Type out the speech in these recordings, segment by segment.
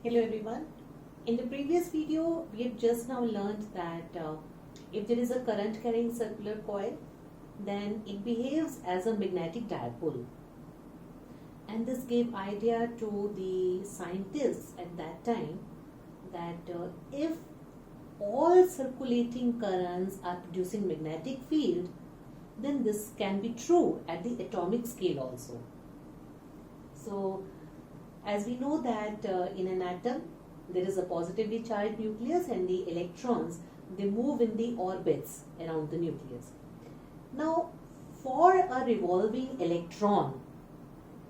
Hello everyone. In the previous video, we have just now learned that if there is a current carrying circular coil, then it behaves as a magnetic dipole. And this gave idea to the scientists at that time that if all circulating currents are producing magnetic field, then this can be true at the atomic scale also. So, as we know that in an atom there is a positively charged nucleus and the electrons, they move in the orbits around the nucleus. Now for a revolving electron,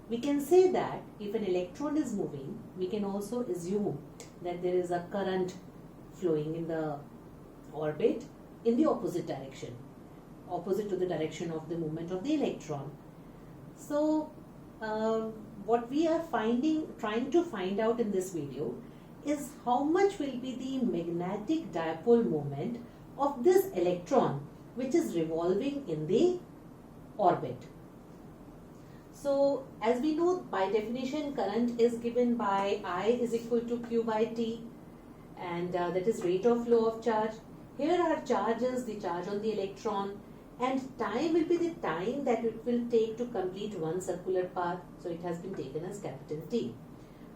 we can say that if an electron is moving, we can also assume that there is a current flowing in the orbit in the opposite direction, opposite to the direction of the movement of the electron. So what we are trying to find out in this video is how much will be the magnetic dipole moment of this electron which is revolving in the orbit. So as we know, by definition, current is given by I is equal to Q by T, and that is rate of flow of charge. Here our charge is the charge on the electron, and time will be the time that it will take to complete one circular path. So it has been taken as capital T.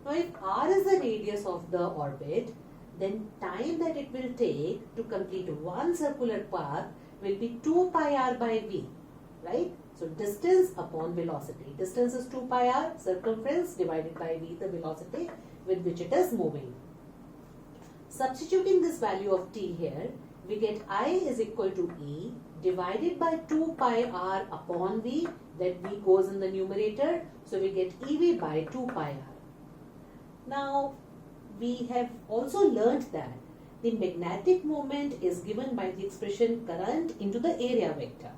Now if R is the radius of the orbit, then time that it will take to complete one circular path will be 2 pi r by v, right? So distance upon velocity. Distance is 2 pi r, circumference divided by v, the velocity with which it is moving. Substituting this value of t here, we get I is equal to E divided by 2 pi r upon v, that v goes in the numerator, so we get EV by 2 pi r. Now we have also learnt that the magnetic moment is given by the expression current into the area vector.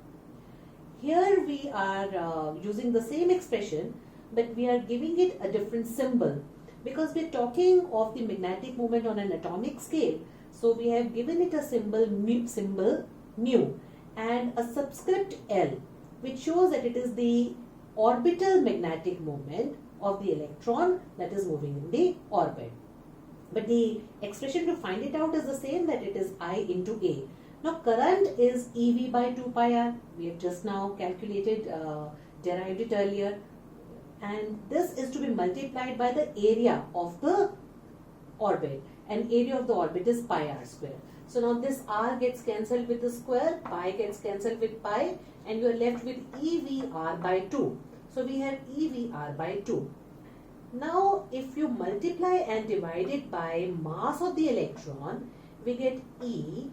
Here we are using the same expression, but we are giving it a different symbol because we are talking of the magnetic moment on an atomic scale. So we have given it a symbol mu and a subscript L, which shows that it is the orbital magnetic moment of the electron that is moving in the orbit. But the expression to find it out is the same, that it is I into A. Now current is EV by 2 pi r. We have just now calculated, derived it earlier. And this is to be multiplied by the area of the orbit. And area of the orbit is pi r square. So now this r gets cancelled with the square, pi gets cancelled with pi, and you are left with EV r by 2. So we have EV r by 2. Now if you multiply and divide it by mass of the electron, we get E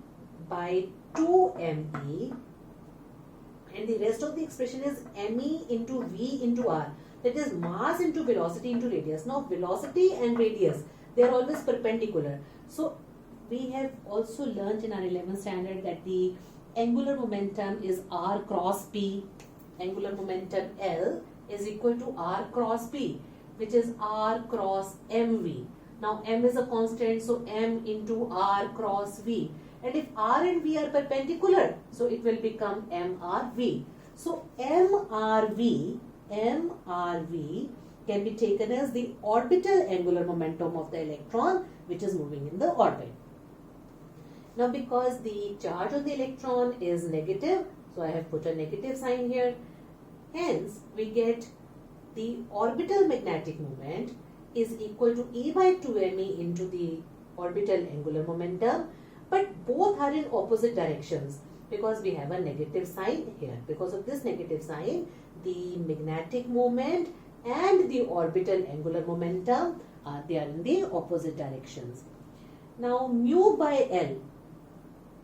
by 2 me, and the rest of the expression is me into v into r. That is mass into velocity into radius. Now velocity and radius, they are always perpendicular. So we have also learnt in our 11th standard that the angular momentum is r cross p. Angular momentum L is equal to r cross p, which is r cross mv. Now m is a constant, so m into r cross v. And if r and v are perpendicular, so it will become mrv. So mrv can be taken as the orbital angular momentum of the electron which is moving in the orbit. Now because the charge on the electron is negative, so I have put a negative sign here. Hence we get the orbital magnetic moment is equal to E by 2me into the orbital angular momentum, but both are in opposite directions because we have a negative sign here. Because of this negative sign, the magnetic moment and the orbital angular momentum, they are in the opposite directions. Now mu by L,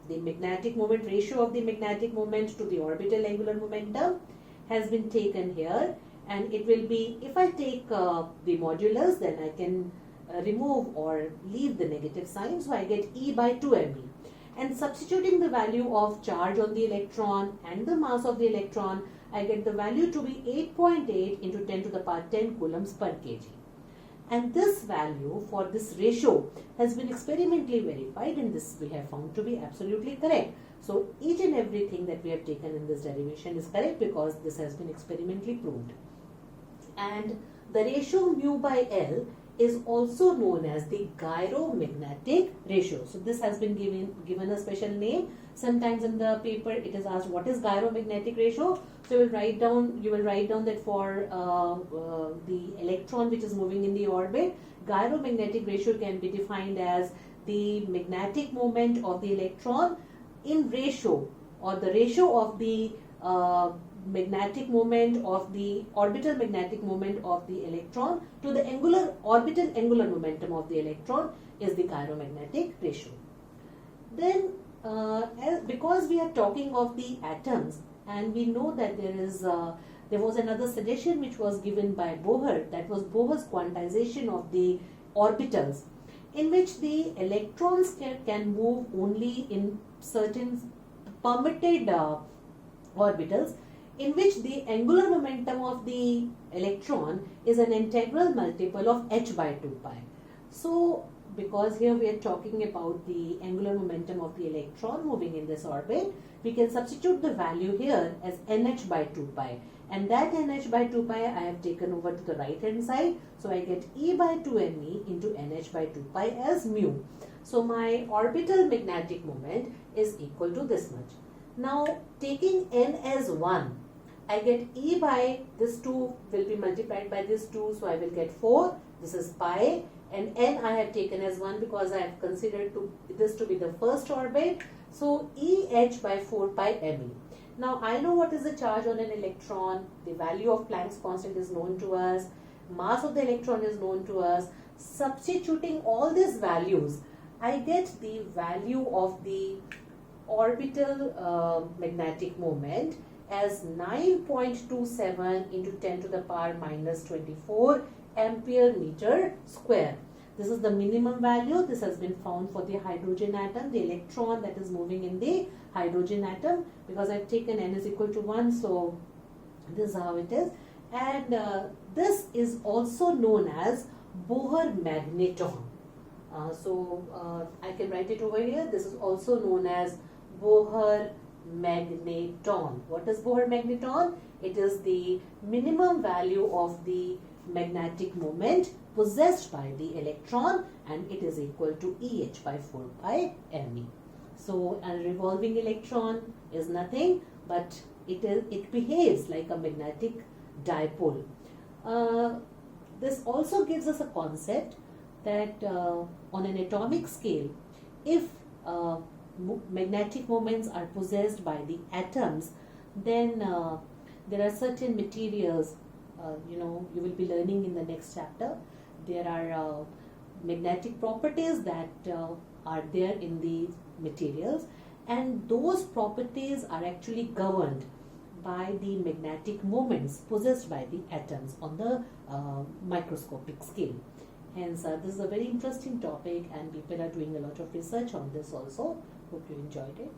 the magnetic moment ratio of the magnetic moment to the orbital angular momentum, has been taken here, and it will be, if I take the modulus, then I can remove or leave the negative sign, so I get E by 2me. And substituting the value of charge on the electron and the mass of the electron, I get the value to be 8.8 into 10 to the power 10 coulombs per kg. And this value for this ratio has been experimentally verified, and this we have found to be absolutely correct. So each and everything that we have taken in this derivation is correct because this has been experimentally proved. And the ratio mu by L is also known as the gyromagnetic ratio. So this has been given a special name. Sometimes in the paper it is asked what is gyromagnetic ratio. So you will write down that for the electron which is moving in the orbit, gyromagnetic ratio can be defined as the magnetic moment of the electron in ratio, or the ratio of the magnetic moment of the orbital magnetic moment of the electron to the orbital angular momentum of the electron is the gyromagnetic ratio. Then because we are talking of the atoms, and we know that there was another suggestion which was given by Bohr, that was Bohr's quantization of the orbitals, in which the electrons can move only in certain permitted orbitals, in which the angular momentum of the electron is an integral multiple of h by 2 pi. So because here we are talking about the angular momentum of the electron moving in this orbit, we can substitute the value here as nh by 2 pi, and that nh by 2 pi I have taken over to the right hand side, so I get E by 2me into nh by 2 pi as mu. So my orbital magnetic moment is equal to this much. Now taking n as 1, I get E by this 2 will be multiplied by this 2, so I will get 4, this is pi, and n I have taken as 1 because I have considered this to be the first orbit, so EH by 4 pi me. Now I know what is the charge on an electron, the value of Planck's constant is known to us, mass of the electron is known to us. Substituting all these values, I get the value of the orbital magnetic moment as 9.27 into 10 to the power minus 24 ampere meter square. This is the minimum value. This has been found for the hydrogen atom, the electron that is moving in the hydrogen atom, because I've taken n is equal to 1, so this is how it is. And this is also known as Bohr magneton. I can write it over here. This is also known as Bohr magneton. What is Bohr magneton? It is the minimum value of the magnetic moment possessed by the electron, and it is equal to EH by 4 pi me. So a revolving electron is nothing but it behaves like a magnetic dipole. This also gives us a concept that on an atomic scale, if magnetic moments are possessed by the atoms, then there are certain materials, you will be learning in the next chapter. There are magnetic properties that are there in the materials, and those properties are actually governed by the magnetic moments possessed by the atoms on the microscopic scale. Hence, this is a very interesting topic, and people are doing a lot of research on this also. Hope you enjoyed it.